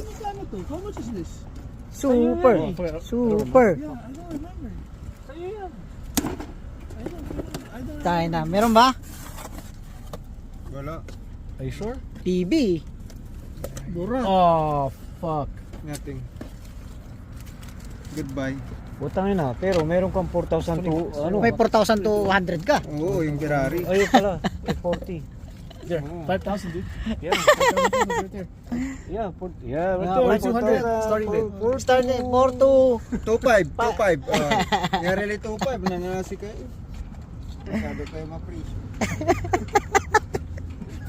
magkano to? How much is this? Super. Super. Yeah, I don't remember. Sa'yo yan. I don't Tayo na. Meron ba? Wala. Are you sure? TV. Dura. Oh, fuck. Nothing. Goodbye. Butang ina, pero meron kang 4,000 to ano? May 4,200 ka. Oo, yung Ferrari. Ayun pala, 40. There. 5,000 dude. Yeah. 5,000 right there. Yeah, yeah, Yeah, right there, 200 4,000. starting bid. Start 4 to 2.5, 2.5. Yarili 2.5 na nasi kayo. Sabi kayo ma-preach.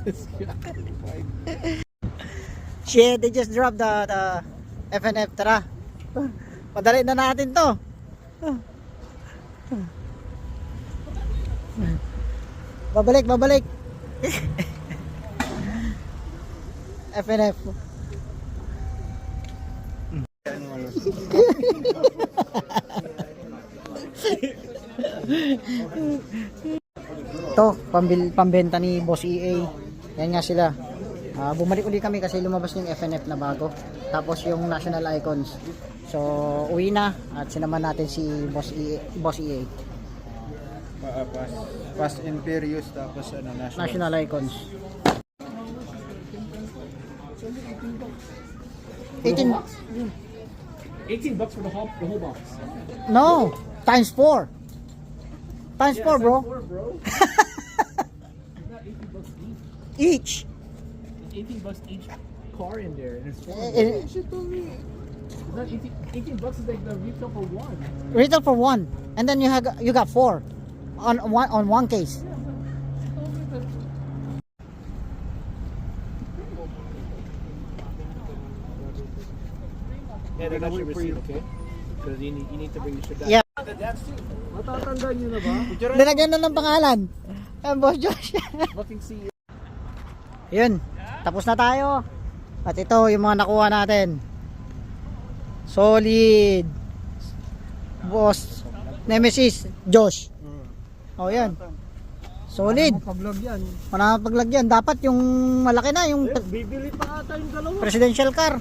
2.5. shit, they just dropped the FNF. Tara. Padali na natin to. Babalik. FNF. Ito, pambenta ni Boss EA. Yan nga sila. Bumalik uli kami kasi lumabas yung FNF na bago. Tapos yung National Icons. So, uwi na at sinaman natin si Boss EA. Fast and Furious tapos ano, National Icons. 18 $18 for the whole box. No, times 4. Times 4, bro. Bro. Not $18 Each. each. There's $18 each car in there, and it's four. Eh, It's not $18 is like the retail for one. Retail for 1. And then you got 4 on one case. Yeah, they're not your receipt, okay? Because you need to bring your shit down. Yeah. That's too. Matatanda nyo na ba? Nilagyan na ng pangalan. Boss Josh. Fucking see you. Yun. Tapos na tayo. At ito yung mga nakuha natin. Solid. Boss Nemesis Josh. Oh, yan. Solid. Pag-vlog yan. Paglagyan. Dapat yung malaki na. Yung Bibili pa ata yung dalawa. presidential car.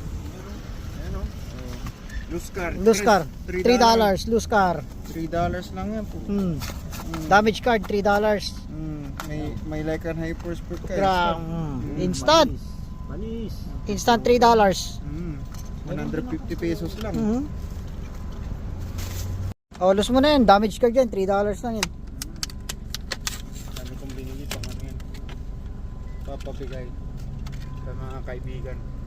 Loose car. Loose car. $3. Loose car. $3 lang yan po. Damage card. $3. May like an Hypersport ka. Instant. Manis. Instant $3. 150 pesos lang. Oh, lose mo na yan. Damage card yan. $3 lang yan. Sabi kong binili pang ano yan. Papabigay sa mga kaibigan.